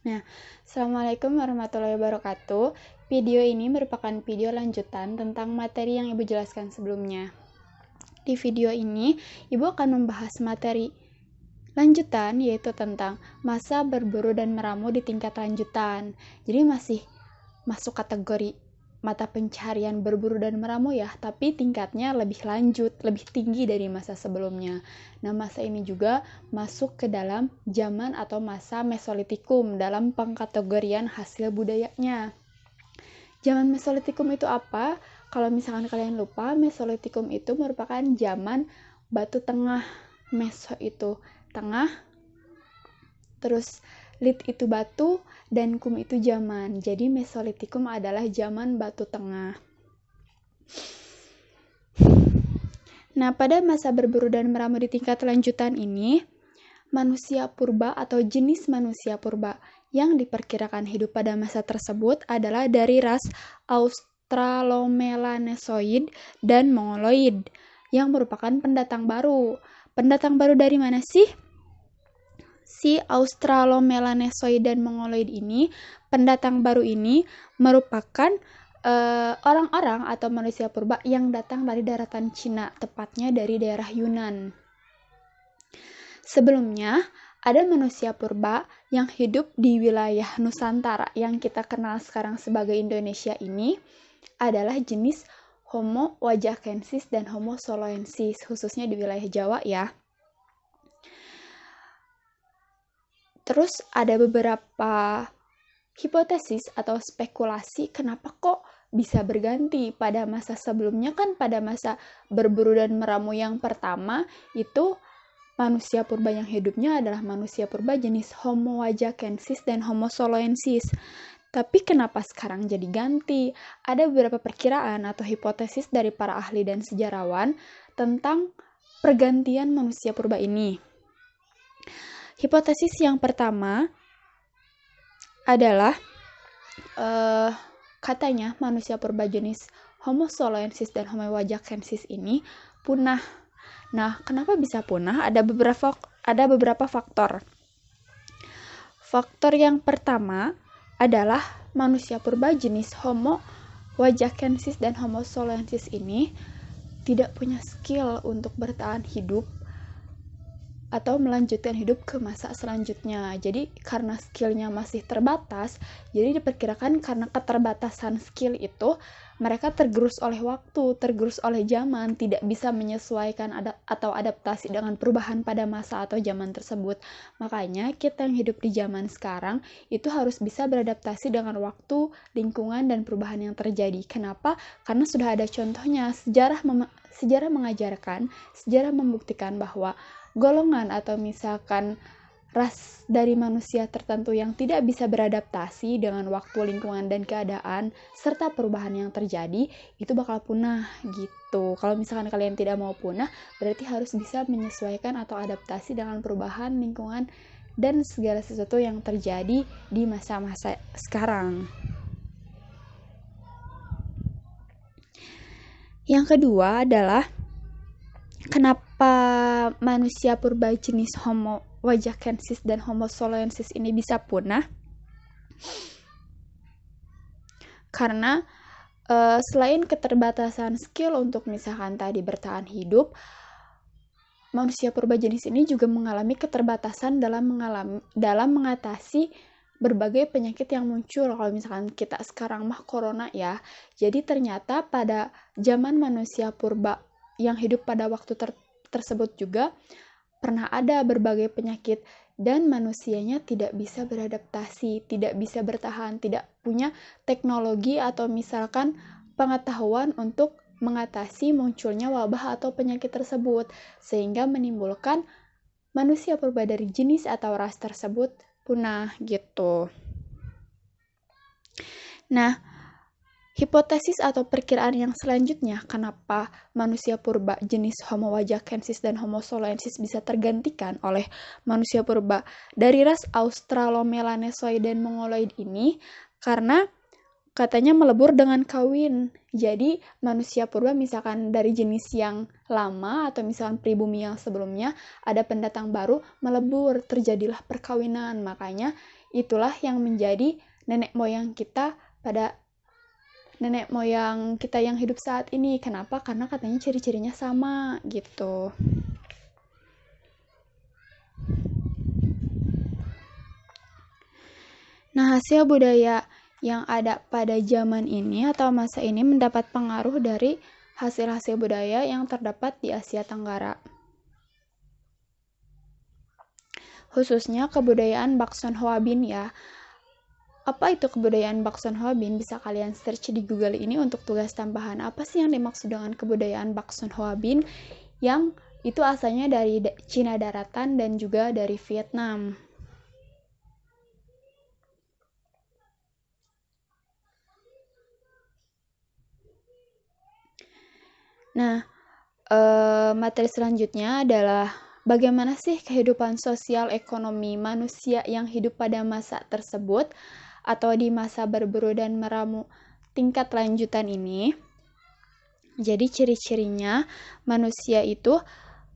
Nah, Assalamualaikum warahmatullahi wabarakatuh. Video ini merupakan video lanjutan tentang materi yang Ibu jelaskan sebelumnya. Di video ini, Ibu akan membahas materi lanjutan, yaitu tentang masa berburu dan meramu di tingkat lanjutan. Jadi masih masuk kategori mata pencarian berburu dan meramu ya, tapi tingkatnya lebih lanjut, lebih tinggi dari masa sebelumnya. Nah, masa ini juga masuk ke dalam zaman atau masa Mesolitikum dalam pengkategorian hasil budayanya. Zaman Mesolitikum itu apa? Kalau misalkan kalian lupa, Mesolitikum itu merupakan zaman batu tengah. Meso itu tengah, terus lit itu batu, dan kum itu zaman. Jadi Mesolitikum adalah zaman batu tengah. Nah, pada masa berburu dan meramu di tingkat lanjutan ini, manusia purba atau jenis manusia purba yang diperkirakan hidup pada masa tersebut adalah dari ras Australomelanesoid dan Mongoloid yang merupakan pendatang baru. Pendatang baru dari mana sih? Si Australomelanesoid dan Mongoloid ini, pendatang baru ini merupakan orang-orang atau manusia purba yang datang dari daratan Cina, tepatnya dari daerah Yunan. Sebelumnya, ada manusia purba yang hidup di wilayah Nusantara yang kita kenal sekarang sebagai Indonesia ini adalah jenis Homo wajakensis dan Homo soloensis, khususnya di wilayah Jawa ya. Terus ada beberapa hipotesis atau spekulasi kenapa kok bisa berganti. Pada masa sebelumnya kan pada masa berburu dan meramu yang pertama itu manusia purba yang hidupnya adalah manusia purba jenis Homo wajakensis dan Homo soloensis. Tapi kenapa sekarang jadi ganti? Ada beberapa perkiraan atau hipotesis dari para ahli dan sejarawan tentang pergantian manusia purba ini. Hipotesis yang pertama adalah katanya manusia purba jenis Homo soloensis dan Homo wajakensis ini punah. Nah, kenapa bisa punah? Ada beberapa faktor. Faktor yang pertama adalah manusia purba jenis Homo wajakensis dan Homo soloensis ini tidak punya skill untuk bertahan hidup atau melanjutkan hidup ke masa selanjutnya. Jadi karena skillnya masih terbatas, jadi diperkirakan karena keterbatasan skill itu, mereka tergerus oleh waktu, tergerus oleh zaman, tidak bisa menyesuaikan atau adaptasi dengan perubahan pada masa atau zaman tersebut. Makanya kita yang hidup di zaman sekarang itu harus bisa beradaptasi dengan waktu, lingkungan, dan perubahan yang terjadi. Kenapa? Karena sudah ada contohnya. Sejarah mengajarkan, sejarah membuktikan bahwa golongan atau misalkan ras dari manusia tertentu yang tidak bisa beradaptasi dengan waktu, lingkungan, dan keadaan serta perubahan yang terjadi itu bakal punah gitu. Kalau misalkan kalian tidak mau punah, berarti harus bisa menyesuaikan atau adaptasi dengan perubahan, lingkungan, dan segala sesuatu yang terjadi di masa-masa sekarang. Yang kedua adalah kenapa manusia purba jenis Homo wajakensis dan Homo soloensis ini bisa punah? Karena selain keterbatasan skill untuk misalkan tadi bertahan hidup, manusia purba jenis ini juga mengalami keterbatasan dalam mengatasi berbagai penyakit yang muncul. Kalau misalkan kita sekarang mah corona ya. Jadi ternyata pada zaman manusia purba yang hidup pada waktu tersebut juga pernah ada berbagai penyakit dan manusianya tidak bisa beradaptasi, tidak bisa bertahan, tidak punya teknologi atau misalkan pengetahuan untuk mengatasi munculnya wabah atau penyakit tersebut, sehingga menimbulkan manusia purba dari jenis atau ras tersebut punah gitu. Nah, hipotesis atau perkiraan yang selanjutnya kenapa manusia purba jenis Homo wajakensis dan Homo soloensis bisa tergantikan oleh manusia purba dari ras Australomelanesoid dan Mongoloid ini karena katanya melebur dengan kawin. Jadi manusia purba misalkan dari jenis yang lama atau misalkan pribumi yang sebelumnya ada pendatang baru melebur, terjadilah perkawinan. Makanya itulah yang menjadi nenek moyang kita yang hidup saat ini. Kenapa? Karena katanya ciri-cirinya sama gitu. Nah, hasil budaya yang ada pada zaman ini atau masa ini mendapat pengaruh dari hasil-hasil budaya yang terdapat di Asia Tenggara. Khususnya kebudayaan Bakson Hwabin ya. Apa itu kebudayaan Bakson Hwabin? Bisa kalian search di Google ini untuk tugas tambahan. Apa sih yang dimaksud dengan kebudayaan Bakson Hwabin? Yang itu asalnya dari Cina daratan dan juga dari Vietnam. Nah, materi selanjutnya adalah bagaimana sih kehidupan sosial ekonomi manusia yang hidup pada masa tersebut atau di masa berburu dan meramu tingkat lanjutan ini. Jadi ciri-cirinya manusia itu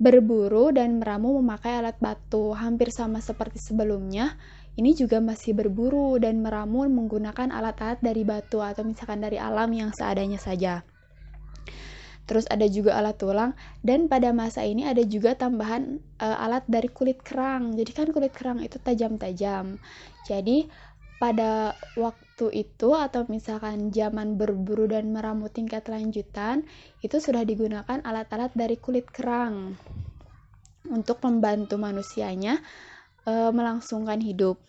berburu dan meramu memakai alat batu, hampir sama seperti sebelumnya. Ini juga masih berburu dan meramu menggunakan alat-alat dari batu atau misalkan dari alam yang seadanya saja. Terus ada juga alat tulang, dan pada masa ini ada juga tambahan alat dari kulit kerang. Jadi kan kulit kerang itu tajam-tajam. Jadi pada waktu itu atau misalkan zaman berburu dan meramu tingkat lanjutan, itu sudah digunakan alat-alat dari kulit kerang untuk membantu manusianya melangsungkan hidup.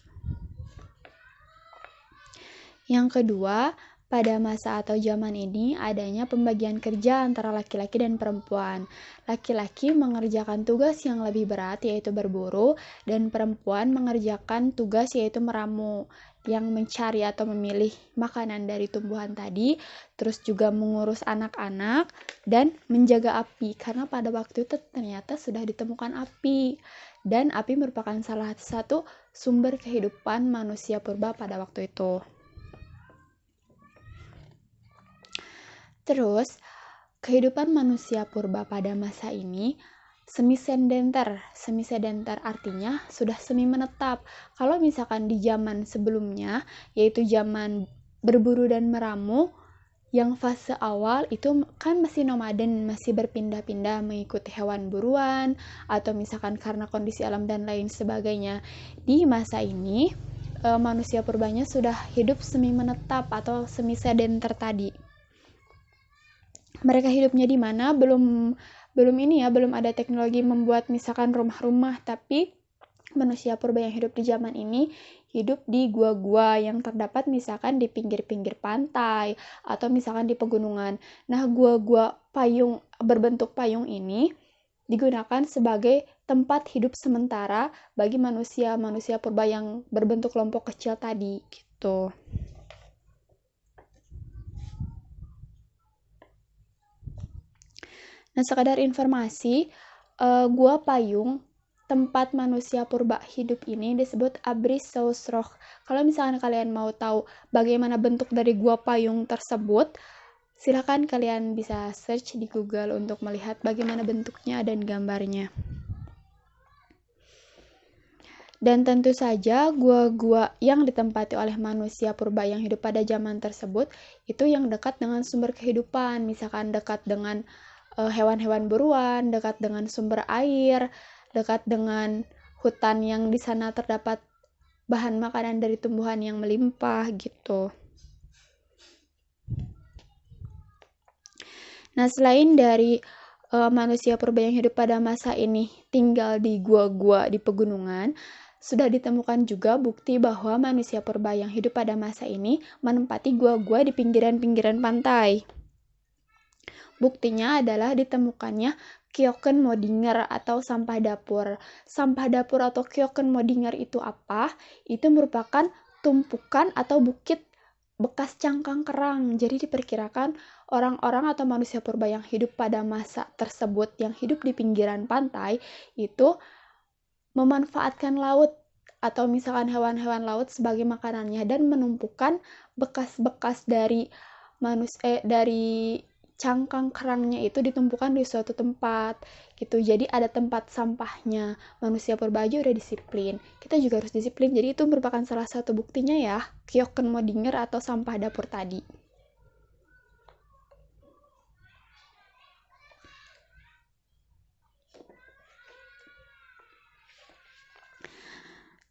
Yang kedua, pada masa atau zaman ini adanya pembagian kerja antara laki-laki dan perempuan. Laki-laki mengerjakan tugas yang lebih berat yaitu berburu, dan perempuan mengerjakan tugas yaitu meramu, yang mencari atau memilih makanan dari tumbuhan tadi, terus juga mengurus anak-anak dan menjaga api, karena pada waktu itu ternyata sudah ditemukan api, dan api merupakan salah satu sumber kehidupan manusia purba pada waktu itu. Terus, kehidupan manusia purba pada masa ini semi-sedenter. Semi-sedenter artinya sudah semi menetap. Kalau misalkan di zaman sebelumnya, yaitu zaman berburu dan meramu, yang fase awal itu kan masih nomaden, masih berpindah-pindah mengikuti hewan buruan, atau misalkan karena kondisi alam dan lain sebagainya. Di masa ini, manusia purbanya sudah hidup semi menetap atau semi-sedenter tadi. Mereka hidupnya di mana belum ada teknologi membuat misalkan rumah-rumah, tapi manusia purba yang hidup di zaman ini hidup di gua-gua yang terdapat misalkan di pinggir-pinggir pantai atau misalkan di pegunungan. Nah, gua-gua payung berbentuk payung ini digunakan sebagai tempat hidup sementara bagi manusia purba yang berbentuk kelompok kecil tadi gitu. Nah, sekadar informasi, gua payung tempat manusia purba hidup ini disebut Abris Sausroch. Kalau misalkan kalian mau tahu bagaimana bentuk dari gua payung tersebut, silakan kalian bisa search di Google untuk melihat bagaimana bentuknya dan gambarnya. Dan tentu saja gua-gua yang ditempati oleh manusia purba yang hidup pada zaman tersebut itu yang dekat dengan sumber kehidupan, misalkan dekat dengan hewan-hewan buruan, dekat dengan sumber air, dekat dengan hutan yang di sana terdapat bahan makanan dari tumbuhan yang melimpah gitu. Nah, selain dari manusia purba yang hidup pada masa ini tinggal di gua-gua di pegunungan, sudah ditemukan juga bukti bahwa manusia purba yang hidup pada masa ini menempati gua-gua di pinggiran-pinggiran pantai. Buktinya adalah ditemukannya Kyoken Modinger atau sampah dapur. Sampah dapur atau Kyoken Modinger itu apa? Itu merupakan tumpukan atau bukit bekas cangkang kerang. Jadi diperkirakan orang-orang atau manusia purba yang hidup pada masa tersebut, yang hidup di pinggiran pantai, itu memanfaatkan laut atau misalkan hewan-hewan laut sebagai makanannya dan menumpukan bekas-bekas dari dari cangkang kerangnya itu ditumpukan di suatu tempat gitu. Jadi ada tempat sampahnya. Manusia purba aja udah disiplin. Kita juga harus disiplin. Jadi itu merupakan salah satu buktinya ya, Kyokenmodinger atau sampah dapur tadi.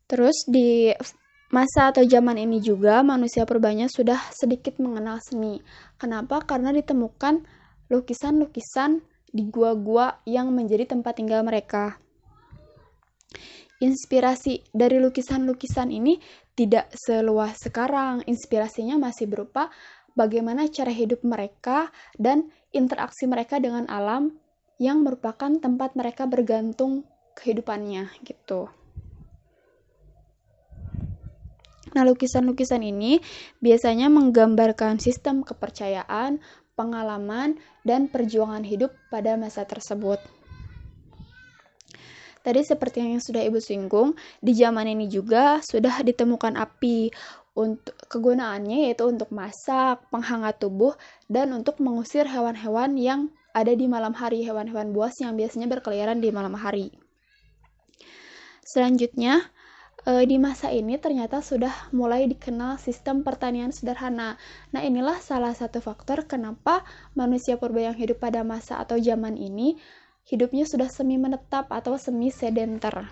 Terus di masa atau zaman ini juga manusia purbanya sudah sedikit mengenal seni. Kenapa? Karena ditemukan lukisan-lukisan di gua-gua yang menjadi tempat tinggal mereka. Inspirasi dari lukisan-lukisan ini tidak seluas sekarang. Inspirasinya masih berupa bagaimana cara hidup mereka dan interaksi mereka dengan alam yang merupakan tempat mereka bergantung kehidupannya gitu. Nah, lukisan-lukisan ini biasanya menggambarkan sistem kepercayaan, pengalaman, dan perjuangan hidup pada masa tersebut. Tadi seperti yang sudah Ibu singgung, di zaman ini juga sudah ditemukan api. Untuk kegunaannya yaitu untuk masak, penghangat tubuh, dan untuk mengusir hewan-hewan yang ada di malam hari, hewan-hewan buas yang biasanya berkeliaran di malam hari. Selanjutnya, di masa ini ternyata sudah mulai dikenal sistem pertanian sederhana. Nah, inilah salah satu faktor kenapa manusia purba yang hidup pada masa atau zaman ini hidupnya sudah semi menetap atau semi sedenter.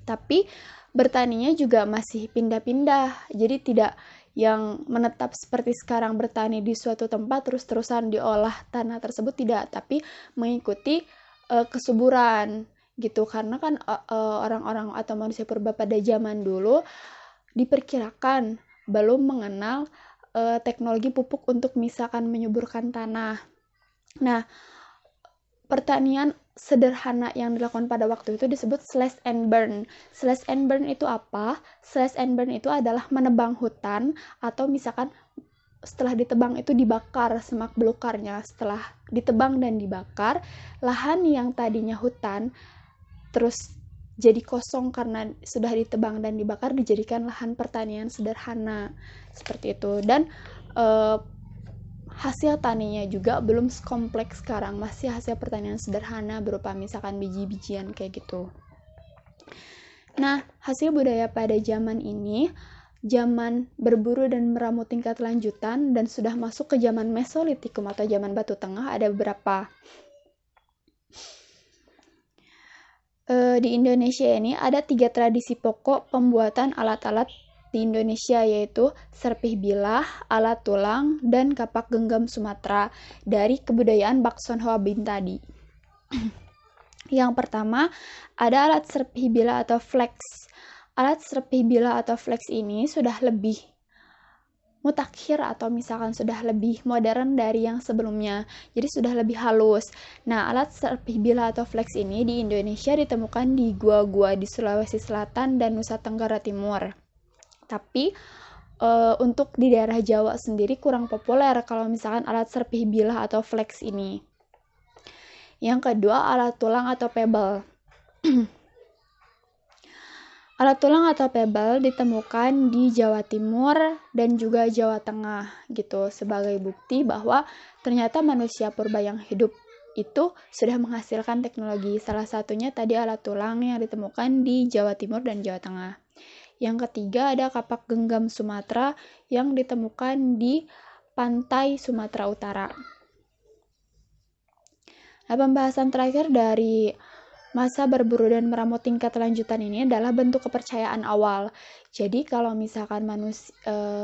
Tapi bertaninya juga masih pindah-pindah. Jadi tidak yang menetap seperti sekarang bertani di suatu tempat terus-terusan diolah tanah tersebut, tidak, tapi mengikuti kesuburan gitu, karena kan orang-orang atau manusia purba pada zaman dulu diperkirakan belum mengenal teknologi pupuk untuk misalkan menyuburkan tanah. Nah, pertanian sederhana yang dilakukan pada waktu itu disebut slash and burn. Slash and burn itu apa? Slash and burn itu adalah menebang hutan, atau misalkan setelah ditebang itu dibakar semak belukarnya. Setelah ditebang dan dibakar, lahan yang tadinya hutan terus jadi kosong karena sudah ditebang dan dibakar, dijadikan lahan pertanian sederhana seperti itu. Dan hasil taninya juga belum sekompleks sekarang, masih hasil pertanian sederhana berupa misalkan biji-bijian kayak gitu. Nah, hasil budaya pada zaman ini, zaman berburu dan meramu tingkat lanjutan, dan sudah masuk ke zaman Mesolitikum atau zaman Batu Tengah. Ada beberapa. Di Indonesia ini ada 3 tradisi pokok pembuatan alat-alat di Indonesia, yaitu serpih bilah, alat tulang, dan kapak genggam Sumatera dari kebudayaan Bakson Hwabin tadi. Yang pertama, ada alat serpih bilah atau flex. Alat serpih bilah atau flex ini sudah lebih mutakhir atau misalkan sudah lebih modern dari yang sebelumnya, jadi sudah lebih halus. Nah, alat serpih bilah atau flex ini di Indonesia ditemukan di gua-gua di Sulawesi Selatan dan Nusa Tenggara Timur. Tapi untuk di daerah Jawa sendiri kurang populer kalau misalkan alat serpih bilah atau flex ini. Yang kedua, alat tulang atau pebble. Alat tulang atau pebble ditemukan di Jawa Timur dan juga Jawa Tengah gitu, sebagai bukti bahwa ternyata manusia purba yang hidup itu sudah menghasilkan teknologi. Salah satunya tadi alat tulang yang ditemukan di Jawa Timur dan Jawa Tengah. Yang ketiga ada kapak genggam Sumatera yang ditemukan di pantai Sumatera Utara. Nah, pembahasan terakhir dari masa berburu dan meramu tingkat lanjutan ini adalah bentuk kepercayaan awal. Jadi kalau misalkan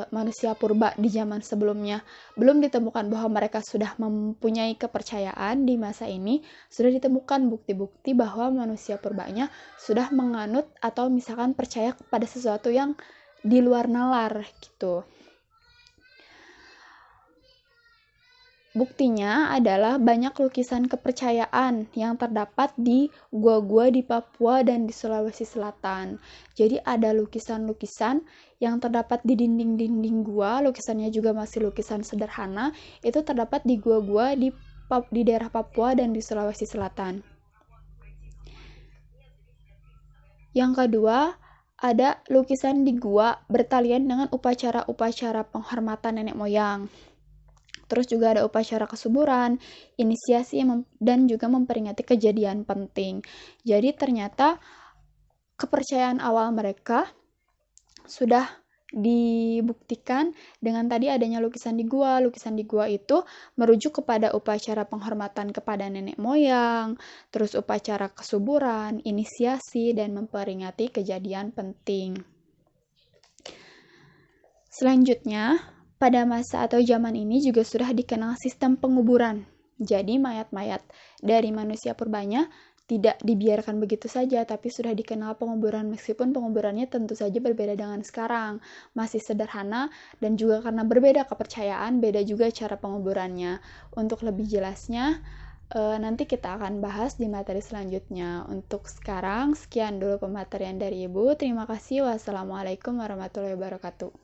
manusia purba di zaman sebelumnya belum ditemukan bahwa mereka sudah mempunyai kepercayaan, di masa ini sudah ditemukan bukti-bukti bahwa manusia purbanya sudah menganut atau misalkan percaya kepada sesuatu yang di luar nalar gitu. Buktinya adalah banyak lukisan kepercayaan yang terdapat di gua-gua di Papua dan di Sulawesi Selatan. Jadi ada lukisan-lukisan yang terdapat di dinding-dinding gua, lukisannya juga masih lukisan sederhana, itu terdapat di gua-gua di daerah Papua dan di Sulawesi Selatan. Yang kedua, ada lukisan di gua bertalian dengan upacara-upacara penghormatan nenek moyang. Terus juga ada upacara kesuburan, inisiasi, dan juga memperingati kejadian penting. Jadi ternyata kepercayaan awal mereka sudah dibuktikan dengan tadi adanya lukisan di gua. Lukisan di gua itu merujuk kepada upacara penghormatan kepada nenek moyang, terus upacara kesuburan, inisiasi, dan memperingati kejadian penting. Selanjutnya, pada masa atau zaman ini juga sudah dikenal sistem penguburan. Jadi mayat-mayat dari manusia purbanya tidak dibiarkan begitu saja, tapi sudah dikenal penguburan, meskipun penguburannya tentu saja berbeda dengan sekarang. Masih sederhana, dan juga karena berbeda kepercayaan, beda juga cara penguburannya. Untuk lebih jelasnya, nanti kita akan bahas di materi selanjutnya. Untuk sekarang, sekian dulu pematerian dari Ibu. Terima kasih. Wassalamualaikum warahmatullahi wabarakatuh.